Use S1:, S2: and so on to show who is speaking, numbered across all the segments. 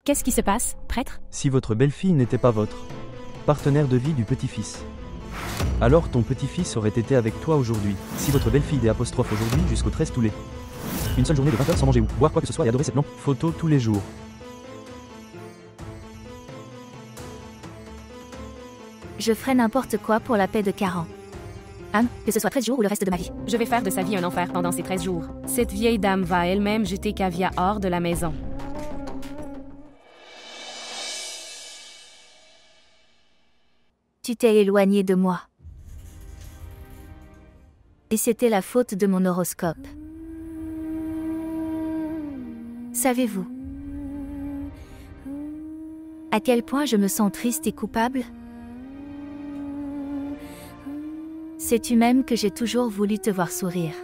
S1: Qu'est-ce qui se passe, prêtre?
S2: Si votre belle-fille n'était pas votre partenaire de vie du petit-fils, alors ton petit-fils aurait été avec toi aujourd'hui. Si votre belle-fille D' aujourd'hui jusqu'au 13 tous les. Une seule journée de 20 heures sans manger ou boire quoi que ce soit et adorer cette lampe. Photo tous les jours.
S3: Je ferai n'importe quoi pour la paix de Karan. Anne, que ce soit 13 jours ou le reste de ma vie.
S1: Je vais faire de sa vie un enfer pendant ces 13 jours. Cette vieille dame va elle-même jeter Kavya hors de la maison.
S3: Tu t'es éloigné de moi. Et c'était la faute de mon horoscope. Savez-vous à quel point je me sens triste et coupable? Sais-tu même que j'ai toujours voulu te voir sourire?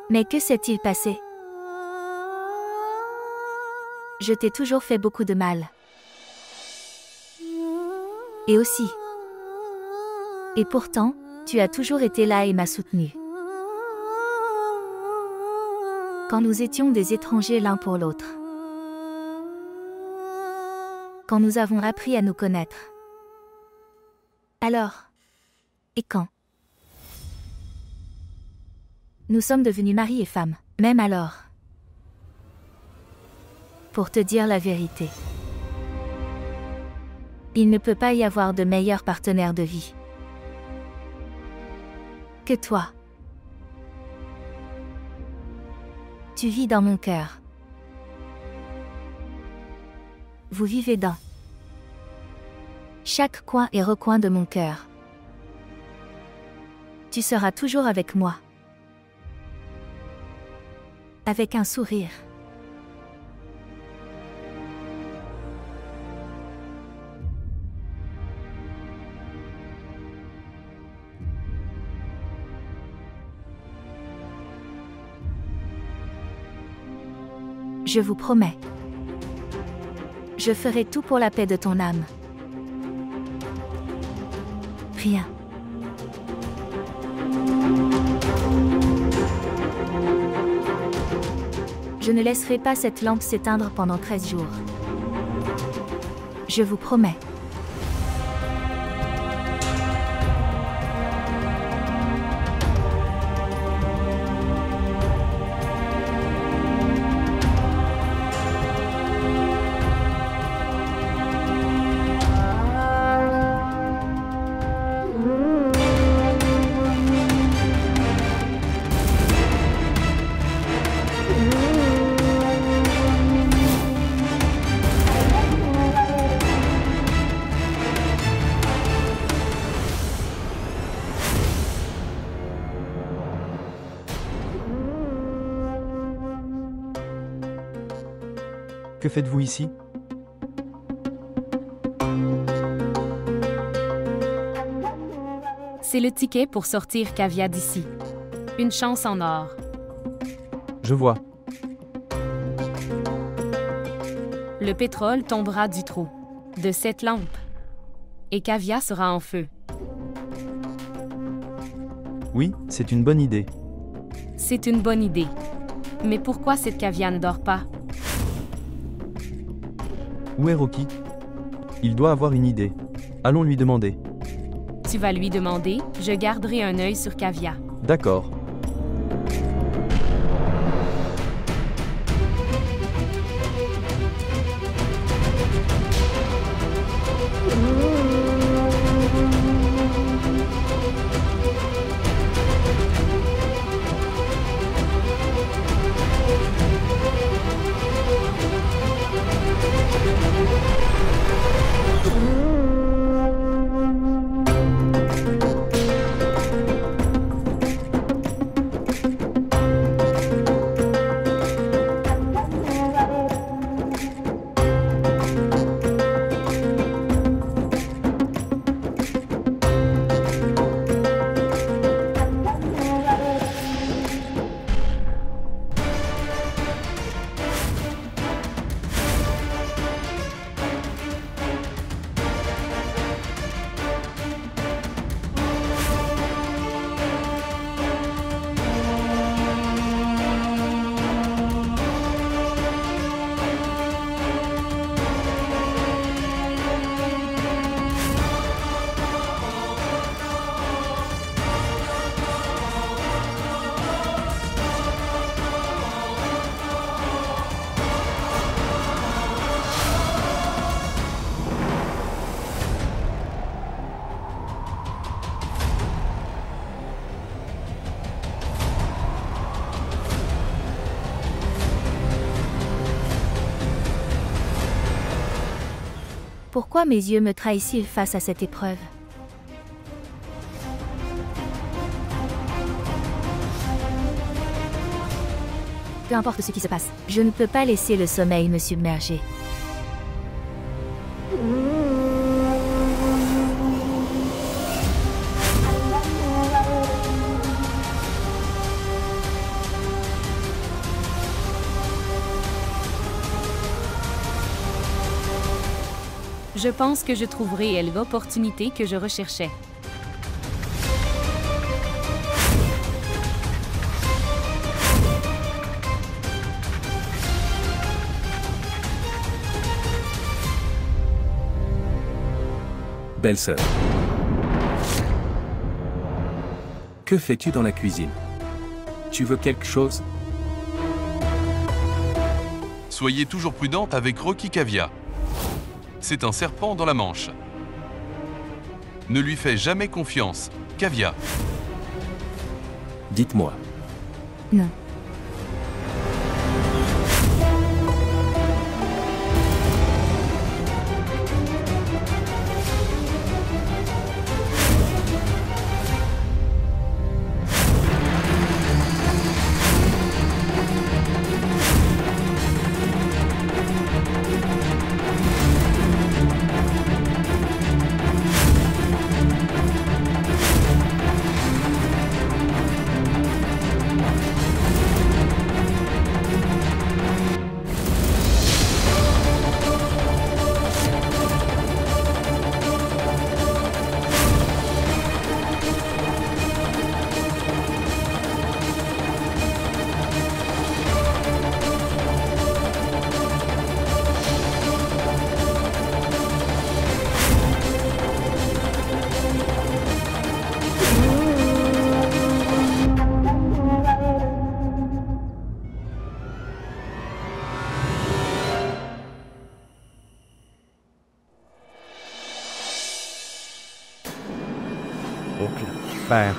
S3: Mais que s'est-il passé? Je t'ai toujours fait beaucoup de mal. Et aussi. Et pourtant, tu as toujours été là et m'as soutenu. Quand nous étions des étrangers l'un pour l'autre. Quand nous avons appris à nous connaître. Alors. Et quand? Nous sommes devenus mari et femme, même alors. Pour te dire la vérité. Il ne peut pas y avoir de meilleur partenaire de vie que toi. Tu vis dans mon cœur. Vous vivez dans chaque coin et recoin de mon cœur. Tu seras toujours avec moi. Avec un sourire. Je vous promets. Je ferai tout pour la paix de ton âme. Rien. Je ne laisserai pas cette lampe s'éteindre pendant 13 jours. Je vous promets.
S2: Que faites-vous ici?
S1: C'est le ticket pour sortir Kavya d'ici. Une chance en or.
S2: Je vois.
S1: Le pétrole tombera du trou de cette lampe. Et Kavya sera en feu.
S2: Oui, c'est une bonne idée.
S1: C'est une bonne idée. Mais pourquoi cette Kavya ne dort pas?
S2: Où est Rocky? Il doit avoir une idée. Allons lui demander.
S1: Tu vas lui demander, je garderai un œil sur Kavya.
S2: D'accord.
S3: Pourquoi mes yeux me trahissent-ils face à cette épreuve? Peu importe ce qui se passe, je ne peux pas laisser le sommeil me submerger.
S1: Je pense que je trouverai l'opportunité que je recherchais.
S4: Belle-sœur. Que fais-tu dans la cuisine? Tu veux quelque chose?
S5: Soyez toujours prudente avec Rocky Kavya. C'est un serpent dans la manche. Ne lui fais jamais confiance, Kavya.
S4: Dites-moi.
S3: Non.
S6: Oncle,
S2: Père,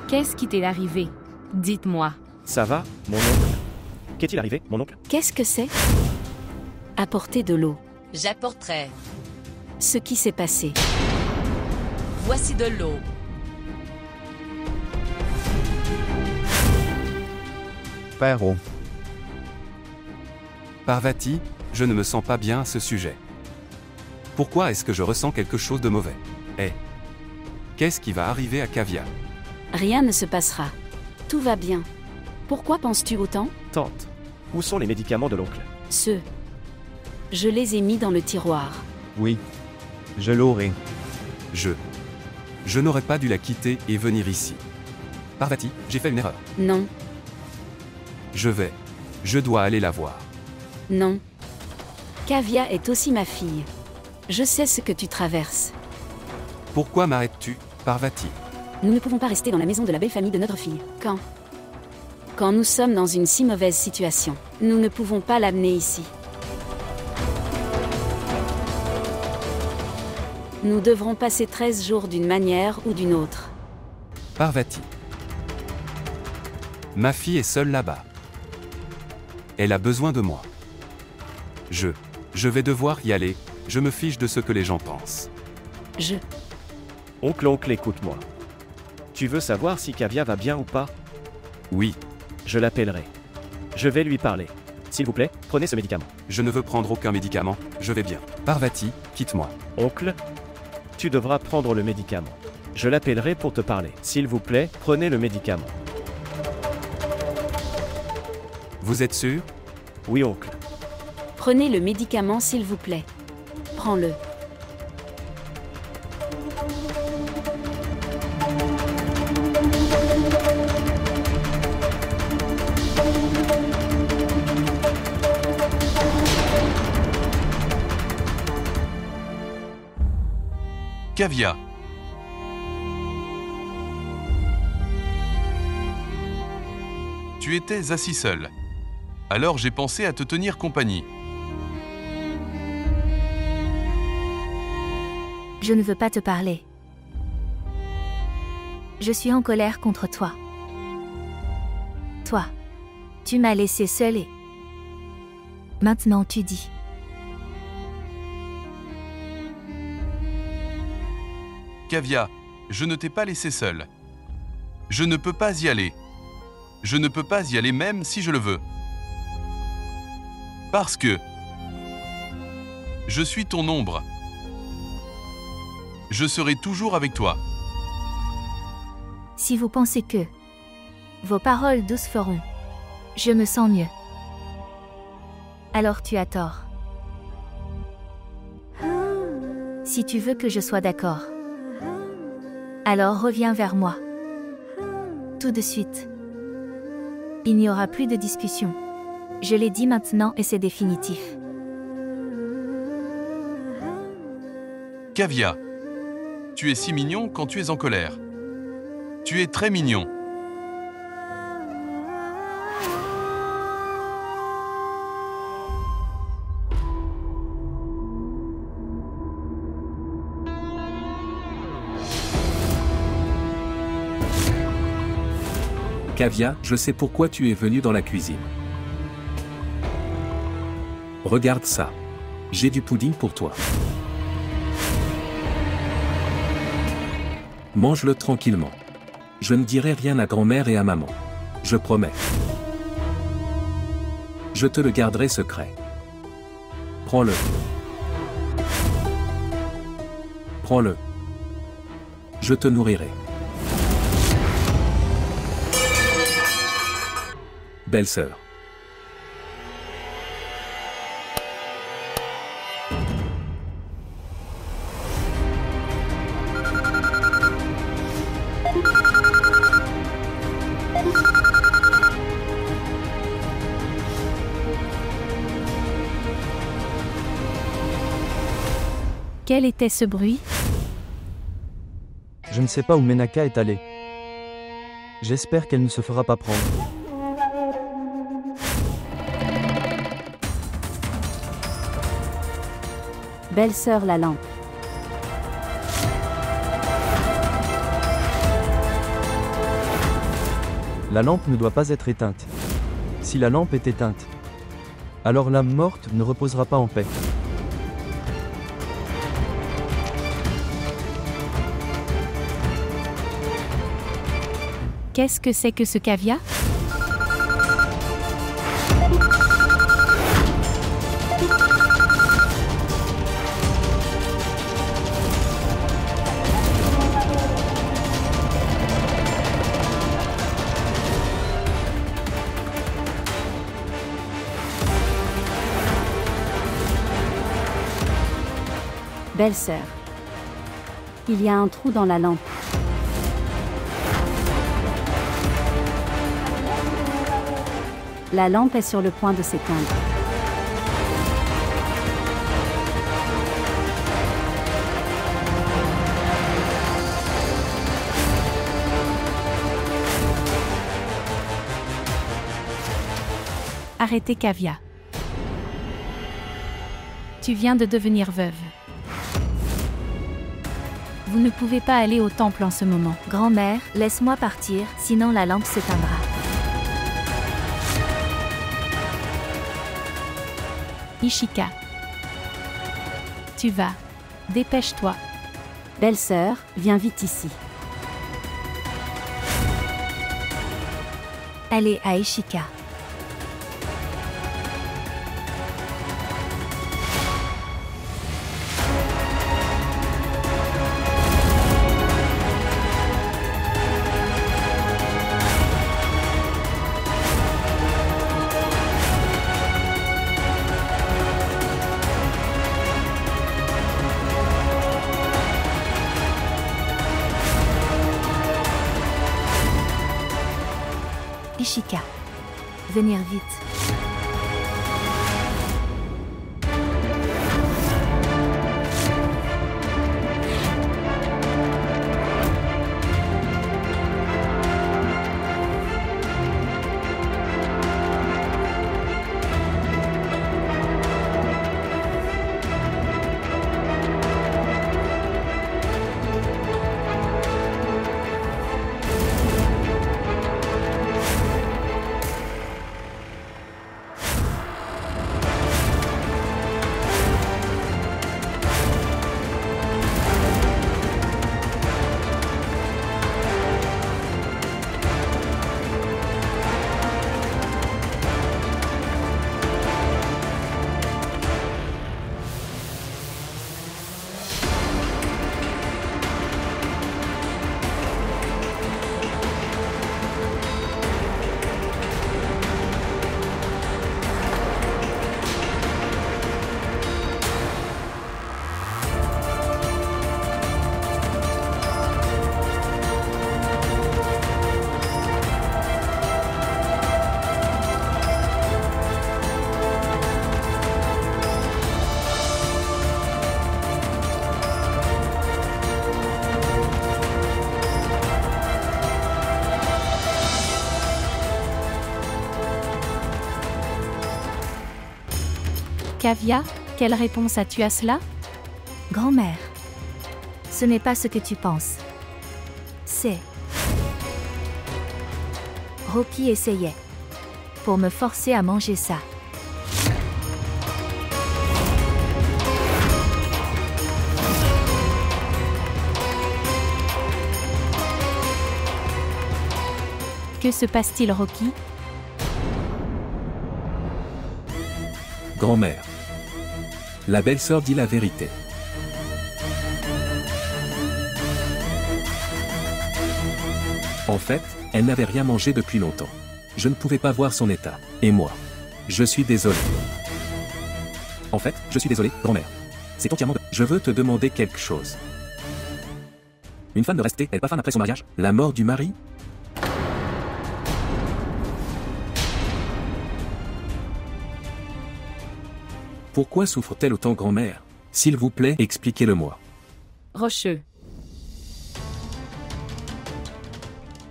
S1: Qu'est-ce qui t'est arrivé? Dites-moi.
S6: ça va, mon oncle? Qu'est-il arrivé, mon oncle?
S7: Qu'est-ce que c'est? Apporter de l'eau.
S8: J'apporterai.
S7: Ce qui s'est passé.
S8: Voici de l'eau.
S2: Père, oh.
S4: Parvati, je ne me sens pas bien à ce sujet. Pourquoi est-ce que je ressens quelque chose de mauvais? Qu'est-ce qui va arriver à Kavya?
S7: Rien ne se passera. Tout va bien. Pourquoi penses-tu autant?
S6: Tante, où sont les médicaments de l'oncle?
S7: Ceux. Je les ai mis dans le tiroir.
S2: Oui, je l'aurai.
S4: Je n'aurais pas dû la quitter et venir ici. Parvati, j'ai fait une erreur.
S7: Non,
S4: Je dois aller la voir.
S7: non. Kavya est aussi ma fille. Je sais ce que tu traverses.
S4: Pourquoi m'arrêtes-tu, Parvati?
S7: Nous ne pouvons pas rester dans la maison de la belle famille de notre fille. Quand nous sommes dans une si mauvaise situation, nous ne pouvons pas l'amener ici. Nous devrons passer 13 jours d'une manière ou d'une autre.
S4: Parvati. Ma fille est seule là-bas. Elle a besoin de moi. Je vais devoir y aller, je me fiche de ce que les gens pensent.
S6: Oncle, écoute-moi. Tu veux savoir si Kavya va bien ou pas?
S4: Oui,
S6: Je l'appellerai. Je vais lui parler. S'il vous plaît, prenez ce médicament.
S4: je ne veux prendre aucun médicament, je vais bien. Parvati, quitte-moi.
S6: Oncle, tu devras prendre le médicament. Je l'appellerai pour te parler. S'il vous plaît, prenez le médicament.
S4: Vous êtes sûr?
S6: Oui, oncle.
S7: Prenez le médicament s'il vous plaît. Prends-le.
S5: Kavya. Tu étais assis seul. Alors j'ai pensé à te tenir compagnie.
S3: Je ne veux pas te parler. Je suis en colère contre toi. Toi, tu m'as laissé seule et... Maintenant tu dis.
S5: Kavya, je ne t'ai pas laissé seul. Je ne peux pas y aller. Je ne peux pas y aller même si je le veux. Parce que je suis ton ombre. Je serai toujours avec toi.
S3: Si vous pensez que vos paroles douces feront, je me sens mieux, alors tu as tort. Si tu veux que je sois d'accord, alors reviens vers moi. Tout de suite. Il n'y aura plus de discussion. Je l'ai dit maintenant et c'est définitif.
S5: Kavya, tu es si mignon quand tu es en colère. Tu es très mignon.
S9: Kavya, je sais pourquoi tu es venu dans la cuisine. Regarde ça. J'ai du pudding pour toi. Mange-le tranquillement. Je ne dirai rien à grand-mère et à maman. Je promets. Je te le garderai secret. Prends-le. Prends-le. Je te nourrirai. Belle-sœur.
S3: Quel était ce bruit?
S2: Je ne sais pas où Menaka est allée. J'espère qu'elle ne se fera pas prendre.
S7: Belle-sœur la lampe.
S2: La lampe ne doit pas être éteinte. Si la lampe est éteinte, alors l'âme morte ne reposera pas en paix.
S3: Qu'est-ce que c'est que ce Kavya?
S7: Belle-sœur. Il y a un trou dans la lampe. La lampe est sur le point de s'éteindre.
S3: Arrêtez Kavya. Tu viens de devenir veuve. Vous ne pouvez pas aller au temple en ce moment. Grand-mère, laisse-moi partir, sinon la lampe s'éteindra. Ishika. Tu vas. Dépêche-toi.
S7: Belle-sœur, viens vite ici.
S3: Allez à Ishika. Ishika. Venir vite.
S1: Kavya, quelle réponse as-tu à cela?
S3: Grand-mère. Ce n'est pas ce que tu penses. C'est... Rocky essayait. Pour me forcer à manger ça.
S1: Que se passe-t-il, Rocky?
S9: Grand-mère. La belle-sœur dit la vérité. En fait, elle n'avait rien mangé depuis longtemps. Je ne pouvais pas voir son état. Et moi, je suis désolé. En fait, je suis désolé, grand-mère. C'est entièrement de... Je veux te demander quelque chose. Une femme ne reste-t-elle pas femme après son mariage? La mort du mari? Pourquoi souffre-t-elle autant, grand-mère? S'il vous plaît, expliquez-le-moi.
S1: Rocheux.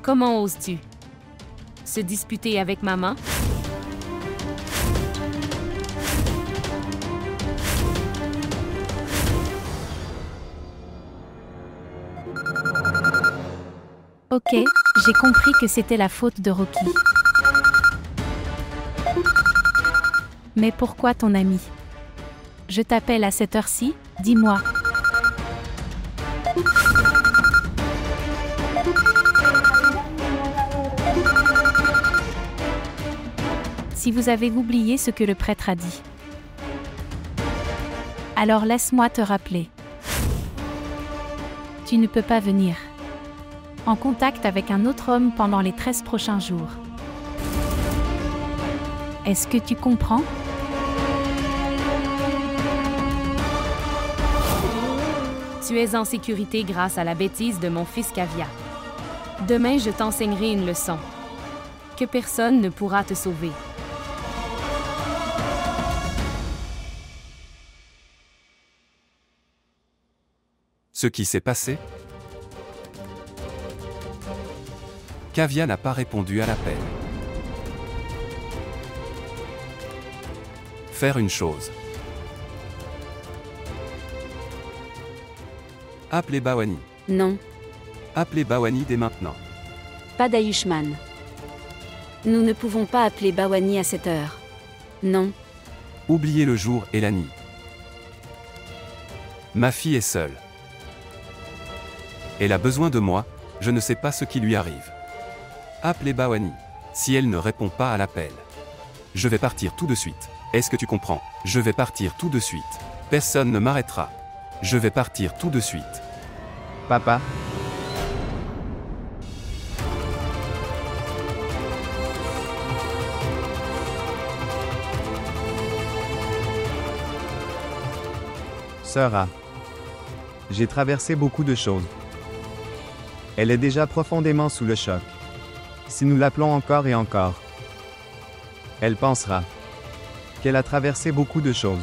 S1: Comment oses-tu? Se disputer avec maman? Ok, j'ai compris que c'était la faute de Rocky. Mais pourquoi ton ami? Je t'appelle à cette heure-ci, dis-moi. Si vous avez oublié ce que le prêtre a dit, alors laisse-moi te rappeler. Tu ne peux pas venir en contact avec un autre homme pendant les 13 prochains jours. Est-ce que tu comprends? Tu es en sécurité grâce à la bêtise de mon fils Kavya. Demain, je t'enseignerai une leçon. Que personne ne pourra te sauver.
S4: Ce qui s'est passé? Kavya n'a pas répondu à l'appel. Faire une chose. Appelez Bawani.
S7: Non,
S4: Appelez Bawani dès maintenant.
S7: pas d'Ayushman. Nous ne pouvons pas appeler Bawani à cette heure. Non,
S4: Oubliez le jour et la nuit. Ma fille est seule. Elle a besoin de moi, je ne sais pas ce qui lui arrive. Appelez Bawani. Si elle ne répond pas à l'appel, je vais partir tout de suite. Est-ce que tu comprends? Je vais partir tout de suite. Personne ne m'arrêtera. Je vais partir tout de suite.
S2: Papa? Sœur, j'ai traversé beaucoup de choses. Elle est déjà profondément sous le choc. Si nous l'appelons encore et encore, elle pensera qu'elle a traversé beaucoup de choses.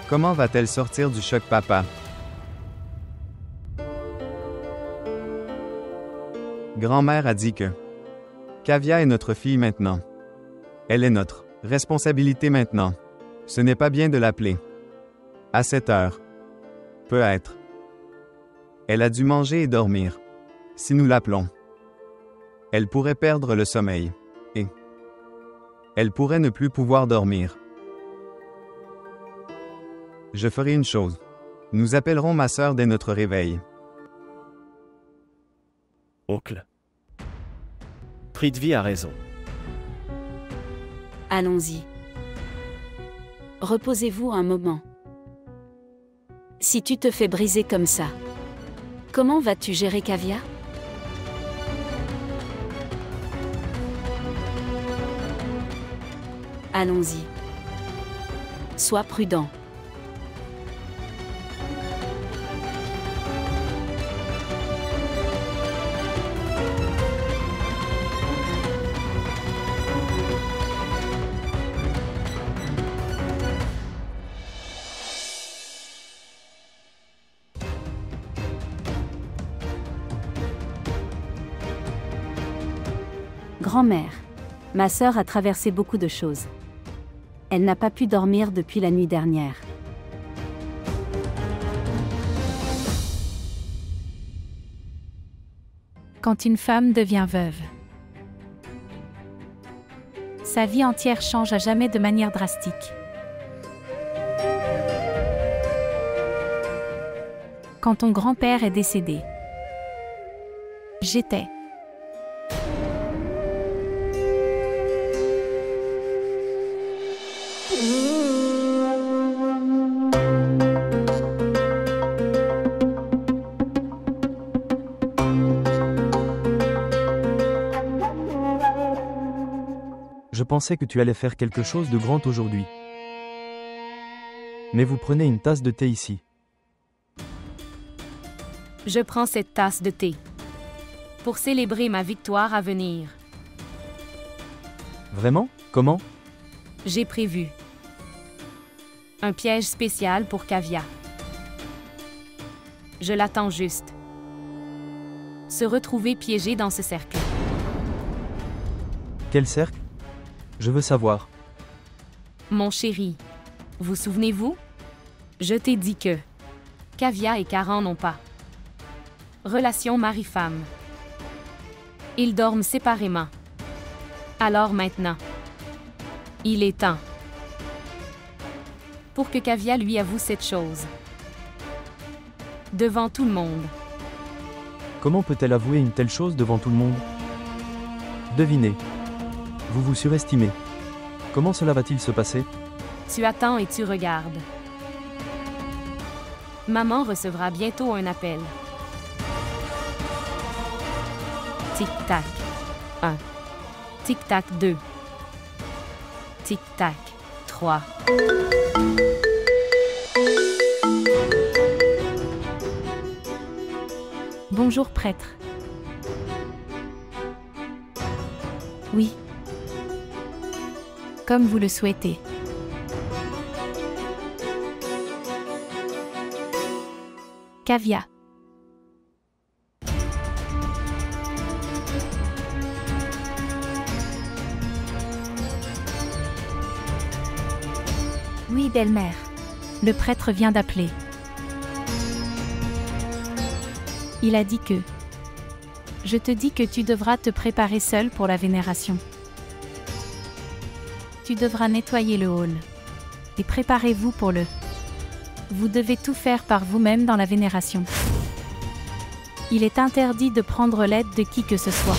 S2: Comment va-t-elle sortir du choc, papa? Grand-mère a dit que Kavya est notre fille maintenant. Elle est notre responsabilité maintenant. Ce n'est pas bien de l'appeler. À cette heure. Peut-être. Elle a dû manger et dormir. Si nous l'appelons, elle pourrait perdre le sommeil. Et elle pourrait ne plus pouvoir dormir. Je ferai une chose. Nous appellerons ma sœur dès notre réveil.
S6: Oncle. Prithvi a raison.
S7: allons-y. Reposez-vous un moment. Si tu te fais briser comme ça, comment vas-tu gérer Kavya? Allons-y. Sois prudent.
S3: Grand-mère, ma sœur a traversé beaucoup de choses.
S7: Elle n'a pas pu dormir depuis la nuit dernière.
S3: Quand une femme devient veuve, sa vie entière change à jamais de manière drastique. Quand ton grand-père est décédé, j'étais.
S2: Je pensais que tu allais faire quelque chose de grand aujourd'hui. Mais vous prenez une tasse de thé ici.
S1: Je prends cette tasse de thé pour célébrer ma victoire à venir.
S2: Vraiment? Comment?
S1: J'ai prévu un piège spécial pour Kavya. Je l'attends juste. Se retrouver piégé dans ce cercle.
S2: Quel cercle? Je veux savoir.
S1: Mon chéri, vous souvenez-vous? Je t'ai dit que Kavya et Karan n'ont pas relation mari-femme. Ils dorment séparément. Alors maintenant, il est temps pour que Kavya lui avoue cette chose. Devant tout le monde.
S2: Comment peut-elle avouer une telle chose devant tout le monde? Devinez. Vous vous surestimez. Comment cela va-t-il se passer?
S1: Tu attends et tu regardes. Maman recevra bientôt un appel. Tic-tac. 1. Tic-tac 2. Tic-tac 3.
S3: Bonjour prêtre. Oui. Comme vous le souhaitez. Kavya. Oui, belle-mère. Le prêtre vient d'appeler. Il a dit que... Je te dis que tu devras te préparer seule pour la vénération. Tu devras nettoyer le hall. Et préparez-vous pour le... Vous devez tout faire par vous-même dans la vénération. Il est interdit de prendre l'aide de qui que ce soit.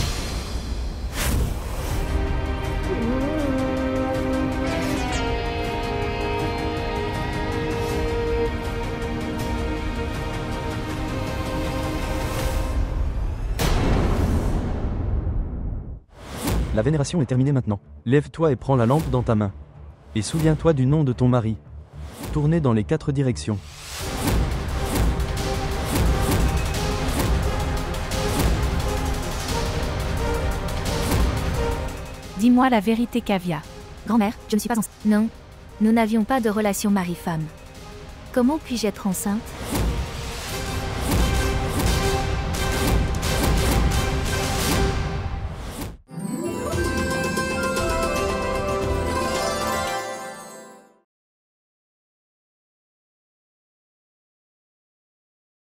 S2: La vénération est terminée maintenant. Lève-toi et prends la lampe dans ta main. Et souviens-toi du nom de ton mari. Tournez dans les 4 directions.
S3: Dis-moi la vérité, Kavya.
S10: Grand-mère, je ne suis pas enceinte. Non, nous n'avions pas de relation mari-femme. Comment puis-je être enceinte?